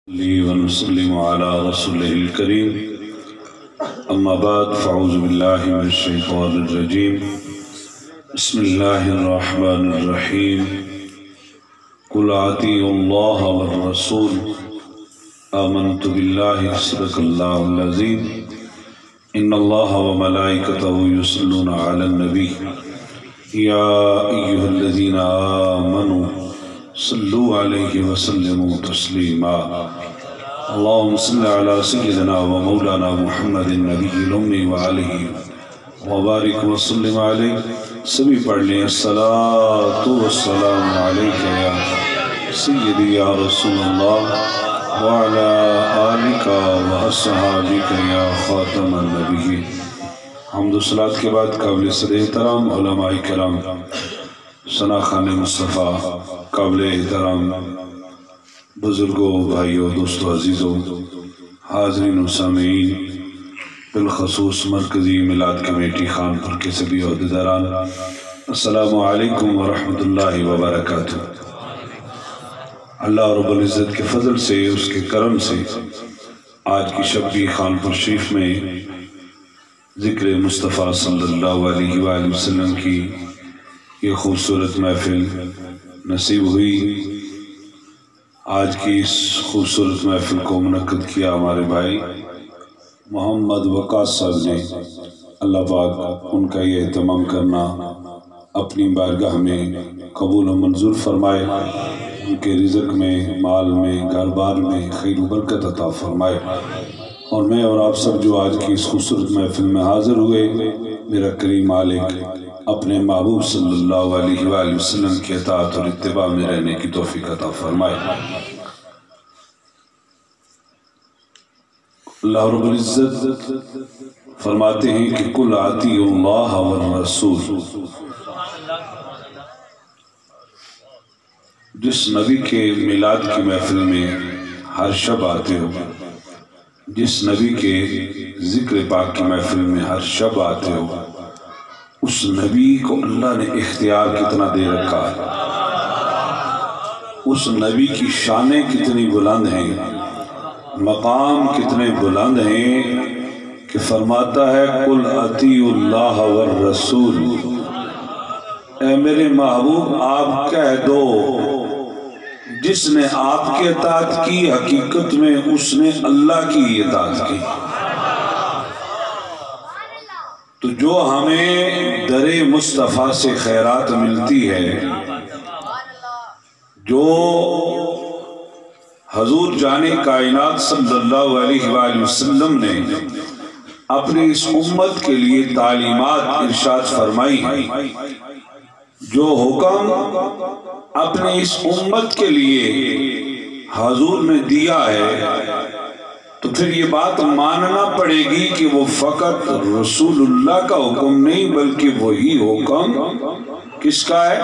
ونسلم على رسوله الكريم أما بعد فأعوذ بالله من الشيطان الرجيم بسم الله الرحمن الرحيم قل أطيعوا الله والرسول آمنت بالله صدق الله العظيم إن الله وملائكته يصلون على النبي يا أيها الذين آمنوا صلوا عليه وسلموا تسليما اللهم صل على سيدنا ومولانا محمد النبي الأمي وعليه وبارك وسلم عليه سبھی پڑھ لیں الصلاة والسلام عليك يا سيدي يا رسول الله وعلى آلك وأصحابك يا خاتم النبي حمد و صلاة کے بعد قابل صدر احترام علماء کرام ثنا خان مصطفیٰ قابل احترام بزرگوں بھائیوں دوستوں عزیزوں حاضرین و سامعین بالخصوص مرکزی میلاد کمیٹی خانپور کے سبھی عہدیداران السلام علیکم ورحمۃ اللہ وبرکاتہ۔ اللہ رب العزت کے فضل سے اس کے کرم سے آج کی شب بھی خانپور شریف میں ذکر مصطفیٰ صلی اللہ علیہ وآلہ وسلم کی یہ خوبصورت محفل نصیب ہوئی۔ آج کی اس خوبصورت محفل کو منعقد کیا ہمارے بھائی محمد وقاص صاحب نے، اللہ پاک ان کا یہ اہتمام کرنا اپنی بارگاہ میں قبول و منظور فرمائے، ان کے رزق میں، مال میں، گھر بار میں خیر و برکت عطا فرمائے، اور میں اور آپ سب جو آج کی اس خوبصورت محفل میں حاضر ہوئے میرا کریم مالک اپنے محبوب صلی اللہ علیہ وآلہ وسلم کی اطاعت اور اتباع میں رہنے کی توفیق عطا فرمائے۔ اللہ رب العزت فرماتے ہیں کہ قل اطیعوا اللہ والرسول، جس نبی کے میلاد کی محفل میں ہر شب آتے ہو، جس نبی کے ذکر پاک کی محفل میں ہر شب آتے ہو، اس نبی کو اللہ نے اختیار کتنا دے رکھا ہے، اس نبی کی شانیں کتنی بلند ہیں، مقام کتنے بلند ہیں کہ فرماتا ہے قل اطیعوا اللہ والرسول، اے میرے محبوب آپ کہہ دو جس نے آپ کی اطاعت کی حقیقت میں اس نے اللہ کی اطاعت کی۔ تو جو ہمیں در مصطفیٰ سے خیرات ملتی ہے، جو حضور جان کائنات صلی اللہ علیہ وآلہ وسلم نے اپنی اس امت کے لیے تعلیمات ارشاد فرمائی ہیں، جو حکم اپنی اس امت کے لیے حضور نے دیا ہے، تو پھر یہ بات ماننا پڑے گی کہ وہ فقط رسول اللہ کا حکم نہیں بلکہ وہی حکم کس کا ہے؟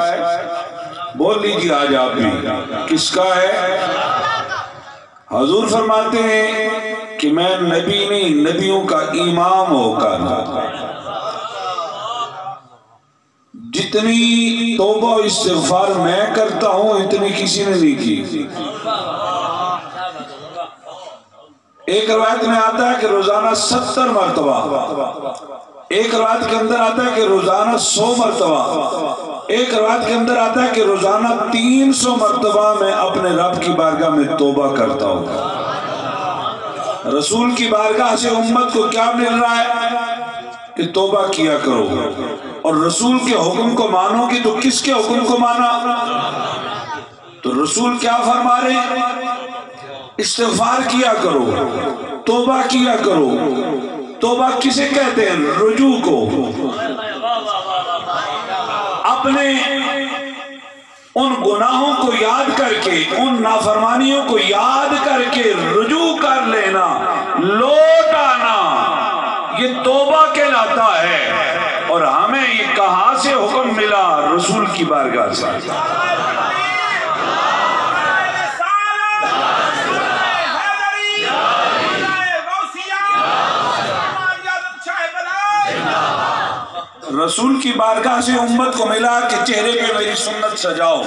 بول لیجیے آج آپ بھی، کس کا ہے؟ حضور فرماتے ہیں کہ میں نبی نہیں نبیوں کا امام ہو کر جتنی توبہ و استغفار میں کرتا ہوں اتنی کسی نے نہیں کی۔ ایک روایت میں آتا ہے کہ روزانہ 70 مرتبہ، ایک روایت کے اندر آتا ہے کہ روزانہ 100 مرتبہ، ایک روایت کے اندر آتا ہے کہ روزانہ 300 مرتبہ میں اپنے رب کی بارگاہ میں توبہ کرتا ہوں۔ رسول کی بارگاہ سے امت کو کیا مل رہا ہے کہ توبہ کیا کرو، اور رسول کے حکم کو مانو گے تو کس کے حکم کو مانا؟ تو رسول کیا فرما رہے ہیں؟ استغفار کیا کرو، توبہ کیا کرو۔ توبہ کسے کہتے ہیں؟ رجوع کو، اپنے ان گناہوں کو یاد کر کے، ان نافرمانیوں کو یاد کر کے رجوع کر لینا، لوٹ آنا، یہ توبہ کہلاتا ہے۔ اور ہمیں یہ کہاں سے حکم ملا؟ رسول کی بارگاہ سے۔ رسول کی بارگاہ سے امت کو ملا کہ چہرے پہ میری سنت سجاؤ،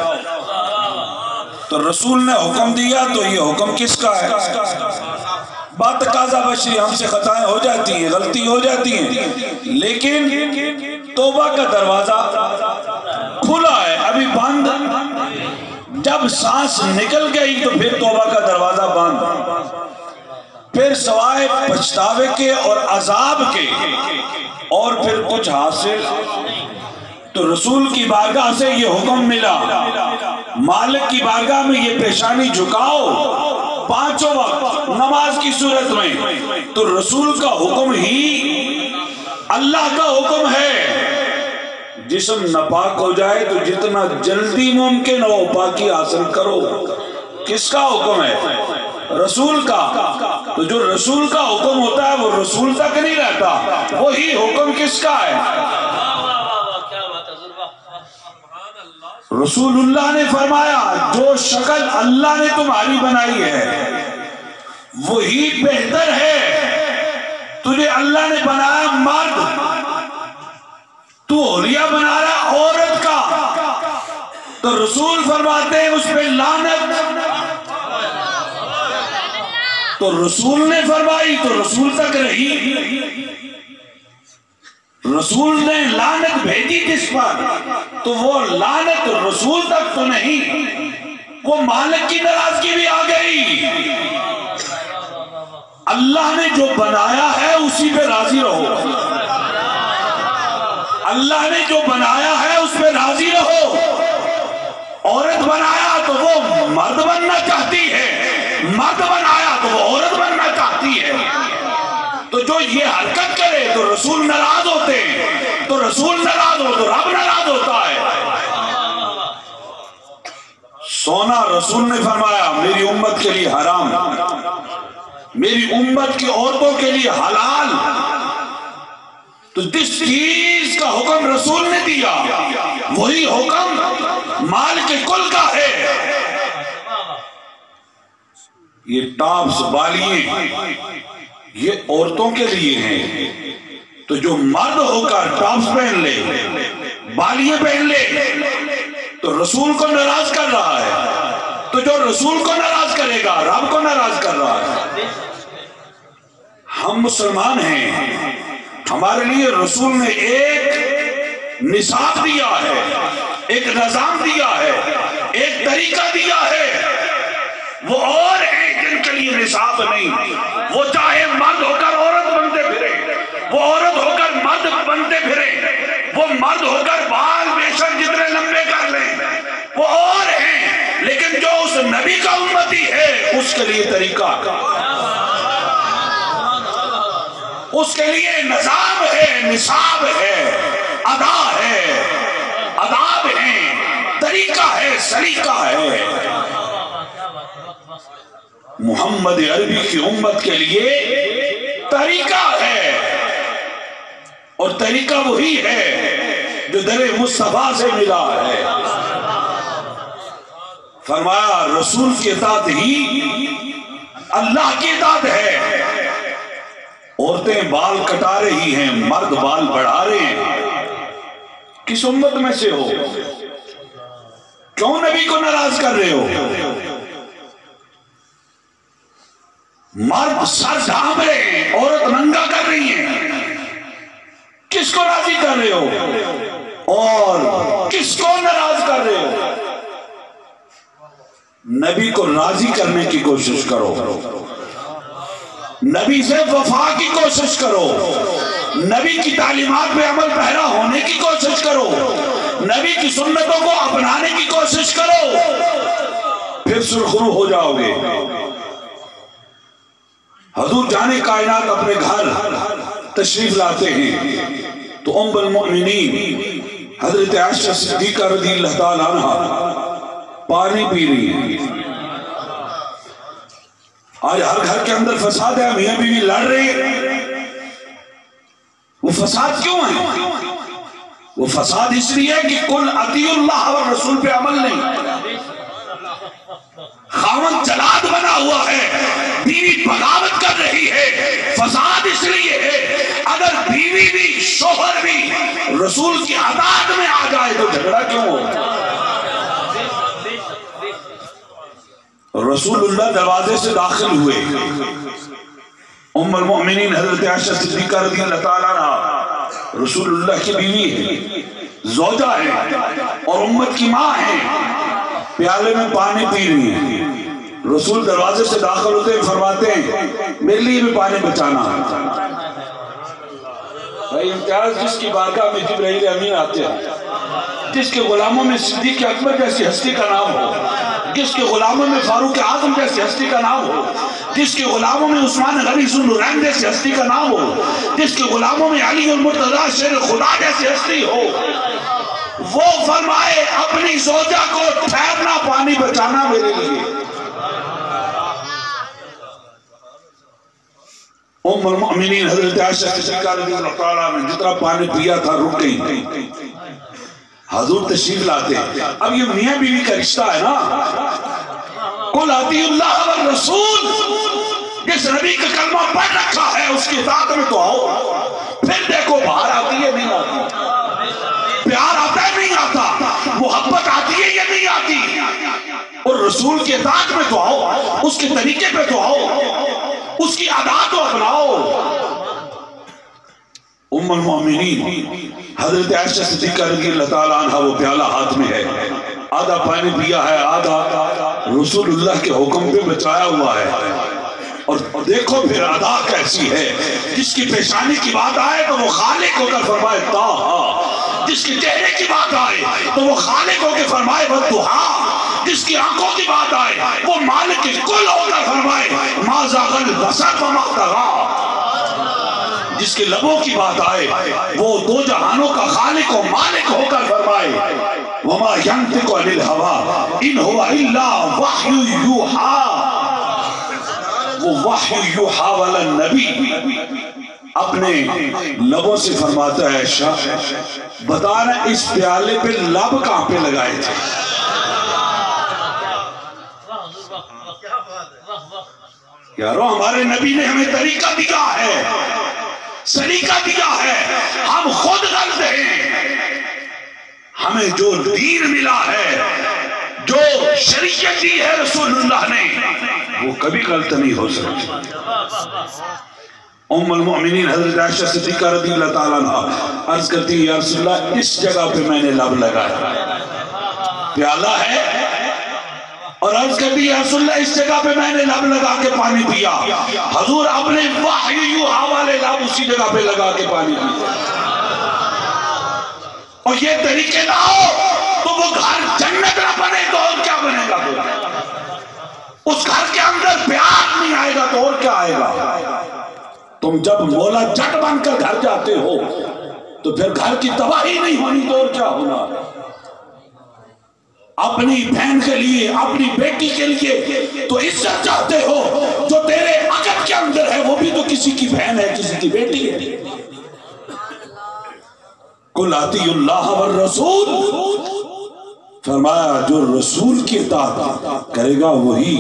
تو رسول نے حکم دیا تو یہ حکم کس کا ہے؟ بات تقاضا بشری، ہم سے خطائیں ہو جاتی ہیں، غلطی ہو جاتی ہیں، لیکن توبہ کا دروازہ کھلا ہے، ابھی بند۔ جب سانس نکل گئی تو پھر توبہ کا دروازہ بند، پھر سوائے پچھتاوے کے اور عذاب کے اور پھر کچھ حاصل۔ تو رسول کی بارگاہ سے یہ حکم ملا، مالک کی بارگاہ میں یہ پیشانی جھکاؤ پانچوں وقت نماز کی صورت میں، تو رسول کا حکم ہی اللہ کا حکم ہے۔ جسم ناپاک ہو جائے تو جتنا جلدی ممکن ہو پاکی حاصل کرو۔ کس کا حکم ہے؟ رسول کا۔ تو جو رسول کا حکم ہوتا ہے وہ رسول تک نہیں رہتا، وہی حکم کس کا ہے؟ رسول اللہ نے فرمایا جو شکل اللہ نے تمہاری بنائی ہے وہی بہتر ہے۔ تجھے اللہ نے بنایا مرد، تو حلیہ بنا رہا عورت کا، تو رسول فرماتے ہیں اس پہ لعنت۔ تو رسول نے فرمائی تو رسول تک رہی، رسول نے لعنت بھیجی کس پر؟ تو وہ لعنت رسول تک تو نہیں، وہ مالک کی ناراضگی بھی آ گئی۔ اللہ نے جو بنایا ہے اسی پہ راضی رہو، اللہ نے جو بنایا ہے اس پہ راضی رہو۔ عورت بنایا تو وہ مرد بننا چاہتی ہے، مرد بنایا تو وہ عورت بننا چاہتی ہے، تو جو یہ حرکت کرے تو رسول ناراض ہوتے ہیں، تو رسول ناراض ہو تو رب ناراض ہوتا ہے۔ سونا رسول نے فرمایا میری امت کے لیے حرام، میری امت کی عورتوں کے لیے حلال۔ تو جس چیز کا حکم رسول نے دیا وہی حکم مال کے کل کا ہے۔ یہ ٹاپس بالیے یہ عورتوں کے لیے ہیں، تو جو مرد ہو کر ٹاپس پہن لے بالیے پہن لے تو رسول کو ناراض کر رہا ہے، تو جو رسول کو ناراض کرے گا رب کو ناراض کر رہا ہے۔ ہم مسلمان ہیں، ہمارے لیے رسول نے ایک نصاب دیا ہے، ایک نظام دیا ہے، ایک طریقہ دیا ہے۔ وہ اور ہیں جن کے لیے نصاب نہیں، وہ چاہے مرد ہو کر عورت بنتے پھرے، وہ عورت ہو کر مرد بنتے پھرے، وہ مرد ہو کر بال بے شک جتنے لمبے کر لیں، وہ اور ہیں، لیکن جو اس نبی کا امتی ہے اس کے لیے طریقہ، اس کے لیے نظام ہے، نصاب ہے، ادا ہے، آداب ہیں، طریقہ ہے، سلیقہ ہے۔ محمد عربی کی امت کے لیے طریقہ ہے، اور طریقہ وہی ہے جو در مصطفیٰ سے ملا ہے۔ فرمایا رسول کی اطاعت ہی اللہ کی اطاعت ہے۔ عورتیں بال کٹا رہی ہیں، مرد بال بڑھا رہے ہیں، کس امت میں سے ہو؟ کیوں نبی کو ناراض کر رہے ہو؟ مرد سر ڈھانپ رہے ہیں، عورت ننگا کر رہی ہیں، کس کو راضی کر رہے ہو اور کس کو ناراض کر رہے ہو؟ نبی کو راضی کرنے کی کوشش کرو، نبی سے وفا کی کوشش کرو، نبی کی تعلیمات پہ عمل پیرا ہونے کی کوشش کرو، نبی کی سنتوں کو اپنانے کی کوشش کرو، پھر سرخرو ہو جاؤ گے۔ حضور جانے کائنات اپنے گھر تشریف لاتے ہیں تو ام المؤمنین حضرت عائشہ صدیقہ رضی اللہ تعالیٰ عنہ پانی پی رہی ہیں۔ آج ہر گھر کے اندر فساد ہے، میاں بیوی لڑ رہے ہیں، وہ فساد کیوں ہے؟ وہ فساد اس لیے کہ کل اطیع اللہ اور رسول پہ عمل نہیں، خاوند جلاد بنا ہوا ہے، بیوی بغاوت کر رہی ہے، فساد اس لیے ہے۔ اگر بیوی بھی شوہر بھی رسول کی اطاعت میں آ جائے تو جھگڑا کیوں ہو؟ رسول اللہ دروازے سے داخل ہوئے. ام المؤمنین حضرت عائشہ صدیقہ رضی اللہ تعالیٰ عنہ رسول اللہ کی بیوی ہے، زوجہ ہے اور امت کی ماں ہے. پیالے میں پانی پی رہی ہیں. رسول دروازے سے داخل ہوتے ہیں، فرماتے ہیں میرے لیے بھی پانی بچانا. بھائی امتیاز جس کی بارگاہ میں جبرائیل امین آتے ہیں، جس کے غلاموں میں صدیق اکبر جیسی ہستی کا نام ہو، جس کے غلاموں میں فاروق اعظم جیسی ہستی کا نام ہو، جس کے غلاموں میں عثمان غنی ذو النورین جیسی ہستی کا نام ہو، جس کے غلاموں میں علی المرتضیٰ شیر خدا جیسی ہستی ہو، وہ فرمائے اپنی زوجہ کو ٹھہرنا پانی بچانا میرے لیے. ام المؤمنین حضرت عائشہ صدیقہ رضی اللہ تعالیٰ نے جتنا پانی پیا تھا رک گئی. حضور تشریف لاتے ہیں. اب یہ میاں بیوی کا رشتہ ہے نا. قل اطیعوا اللہ والرسول، جس نبی کا کلمہ پڑھ رکھا ہے اس کی اطاعت میں تو آؤ. پھر دیکھو باہر آتی ہے نہیں آتی، پیار آتا ہے نہیں آتا، محبت آتی ہے یا نہیں آتی. اور رسول کی اطاعت میں تو آؤ، اس کے طریقے پہ تو آؤ، اس کی عادات کو اپناؤ. ام المؤمنین حضرت عائشہ صدیقہ رضی اللہ تعالیٰ عنہ وہ پیالہ ہاتھ میں ہے، آدھا پانی پیا ہے، آدھا رسول اللہ کے حکم پہ بچایا ہوا ہے. اور دیکھو پھر ادا کیسی ہے. جس کی پیشانی کی بات آئے تو وہ خالق ہو کر فرمائے طٰہٰ، جس کی چہرے کی بات آئے تو وہ خالق ہو کے فرمائے والضحیٰ، جس کی آنکھوں کی بات آئے وہ مالک کل ہو کر فرمائے ما زاغ البصر وما طغیٰ، جس کے لبوں کی بات آئے وہ دو جہانوں کا خالق و مالک ہو کر فرمائے وما ینطق عن الہویٰ ان ہوا الا وحی یوحیٰ. وہ وحی یوحیٰ والا نبی اپنے لبوں سے فرماتا ہے شاہ بتانا اس پیالے پہ لب کہاں پہ لگائے تھے. یارو ہمارے نبی نے ہمیں طریقہ دیا ہے، سلیقہ دیا ہے، ہم خود غلط ہیں. ہمیں جو دین ملا ہے، جو شریعت دی ہے رسول اللہ نے، وہ کبھی غلط نہیں ہو سکتی. ام المؤمنین حضرت عائشہ صدیقہ رضی اللہ تعالیٰ عنہ عرض کرتی ہے یا رسول اللہ اس جگہ پہ میں نے لب لگایا، پیالہ ہے، اور عرض کرتی ہے یا رسول اللہ اس جگہ پہ میں نے لب لگا کے پانی پیا. حضور اپنے وحی یوحیٰ والے لب اسی جگہ پہ لگا کے پانی پیا. اور یہ طریقے نہ ہو تو وہ گھر جنت نہ بنے تو اور کیا بنے گا؟ اس گھر کے اندر پیار نہیں آئے گا تو اور کیا آئے گا؟ تم جب مولا جٹ بن کر گھر جاتے ہو تو پھر گھر کی تباہی نہیں ہونی تو اور کیا ہونا؟ اپنی بہن کے لیے، اپنی بیٹی کے لیے تو عزت چاہتے ہو، جو تیرے عقد کے اندر ہے وہ بھی تو کسی کی بہن ہے، کسی کی بیٹی ہے. قل اطیعوا اللہ والرسول، فرمایا جو رسول کی اطاعت کرے گا وہی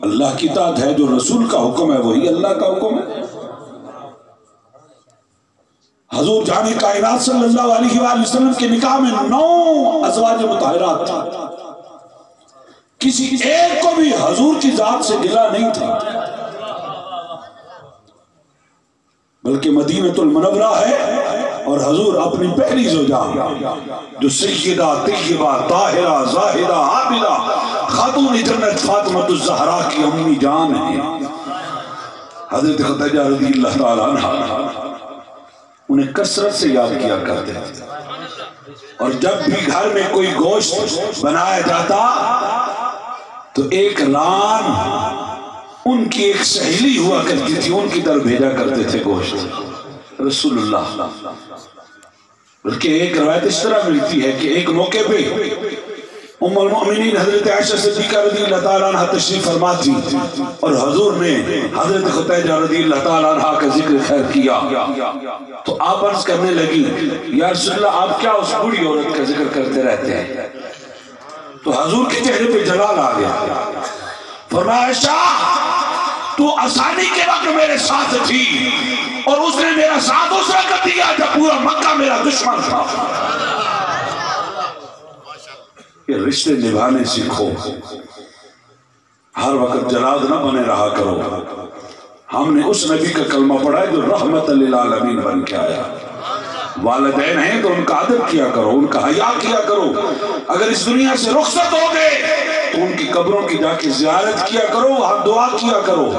اللہ کی اطاعت ہے، جو رسول کا حکم ہے وہی اللہ کا حکم ہے. حضور جان کائنات صلی اللہ علیہ وآلہ وسلم کے نکاح میں 9 ازواج مطہرات تھا. کسی ایک کو بھی حضور کی ذات سے گلہ نہیں تھا، بلکہ مدینہ المنورہ ہے اور حضور اپنی پہلی زوجہ جو سیدہ طیبہ طاہرہ زاہدہ عابدہ خاتون جنت فاطمہ الزہرا کی امی جان ہے حضرت خدیجہ رضی اللہ تعالیٰ عنہ، انہیں کثرت سے یاد کیا کرتے تھے. اور جب بھی گھر میں کوئی گوشت بنایا جاتا تو ایک ران ان کی ایک سہیلی ہوا کرتی تھی، ان کی طرف بھیجا کرتے تھے گوشت رسول اللہ. بلکہ ایک روایت اس طرح ملتی ہے کہ ایک موقع پہ ام المؤمنین حضرت عائشہ صدیقہ رضی اللہ تعالیٰ عنہ تشریف فرما تھی اور حضور نے حضرت خدیجہ رضی اللہ تعالیٰ عنہ کا ذکر خیر کیا تو آپ عرض کرنے لگی یا رسول اللہ آپ کیا اس بڑی عورت کا ذکر کرتے رہتے ہیں؟ تو حضور کے چہرے پہ جلال آ گیا. فرمایا عائشہ تو آسانی کے وقت میرے ساتھ تھی اور اس نے میرا ساتھ اس وقت دیا جب پورا مکہ میرا دشمن تھا. یہ رشتے نبھانے سیکھو. ہر وقت جلاد نہ بنے رہا کرو. ہم نے اس نبی کا کلمہ پڑھا ہے جو رحمت للعالمین بن کے آیا. والدین ہیں تو ان کا ادب کیا کرو، ان کا حیا کیا کرو. اگر اس دنیا سے رخصت ہو گئے تو ان کی قبروں کی جا کے زیارت کیا کرو، وہاں دعا کیا کرو.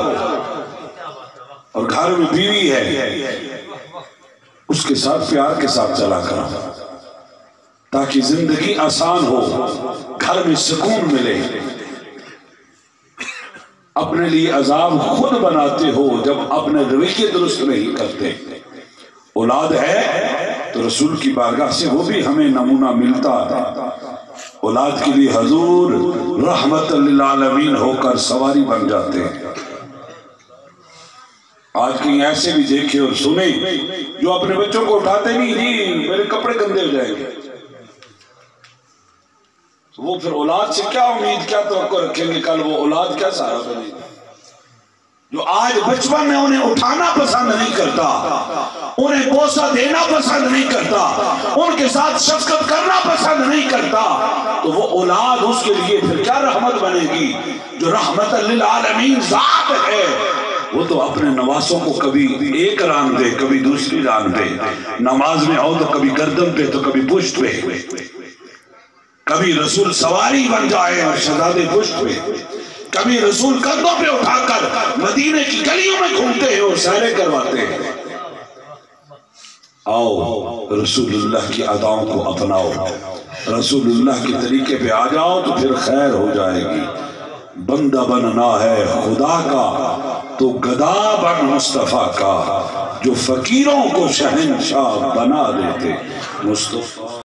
اور گھر میں بیوی ہے اس کے ساتھ پیار کے ساتھ چلا کرو تاکہ زندگی آسان ہو، گھر میں سکون ملے. اپنے لیے عذاب خود بناتے ہو جب اپنے رویے درست نہیں کرتے. اولاد ہے تو رسول کی بارگاہ سے وہ بھی ہمیں نمونہ ملتا ہے. اولاد کے لیے حضور رحمت للعالمین ہو کر سواری بن جاتے ہیں. آج کہیں ایسے بھی دیکھے اور سنے جو اپنے بچوں کو اٹھاتے نہیں، جی میرے کپڑے گندے ہو جائیں گے. وہ پھر اولاد سے کیا امید، کیا توقع رکھیں گے؟ کل وہ اولاد کیا سہارا بنے گی؟ جو آج بچپن میں انہیں اٹھانا پسند نہیں کرتا، انہیں بوسہ دینا پسند نہیں کرتا، ان کے ساتھ شفقت کرنا پسند نہیں کرتا، تو وہ اولاد اس کے لیے پھر کیا رحمت بنے گی؟ جو رحمت للعالمین ذات ہے وہ تو اپنے نواسوں کو کبھی ایک ران دے، کبھی دوسری ران دے. نماز میں آؤ تو کبھی گردن پہ تو کبھی پشت پہ. کبھی رسول سواری بن جائے اور شہزادے پشت پہ، کبھی رسول کندھوں پہ اٹھا کر مدینے کی گلیوں میں گھومتے ہیں اور سیریں کرواتے ہیں. آؤ رسول اللہ کی اداؤں کو اپناؤ، رسول اللہ کے طریقے پہ آ جاؤ تو پھر خیر ہو جائے گی. بندہ بننا ہے خدا کا تو گدا بن مصطفیٰ کا، جو فقیروں کو شہنشاہ بنا دیتے. مصطفیٰ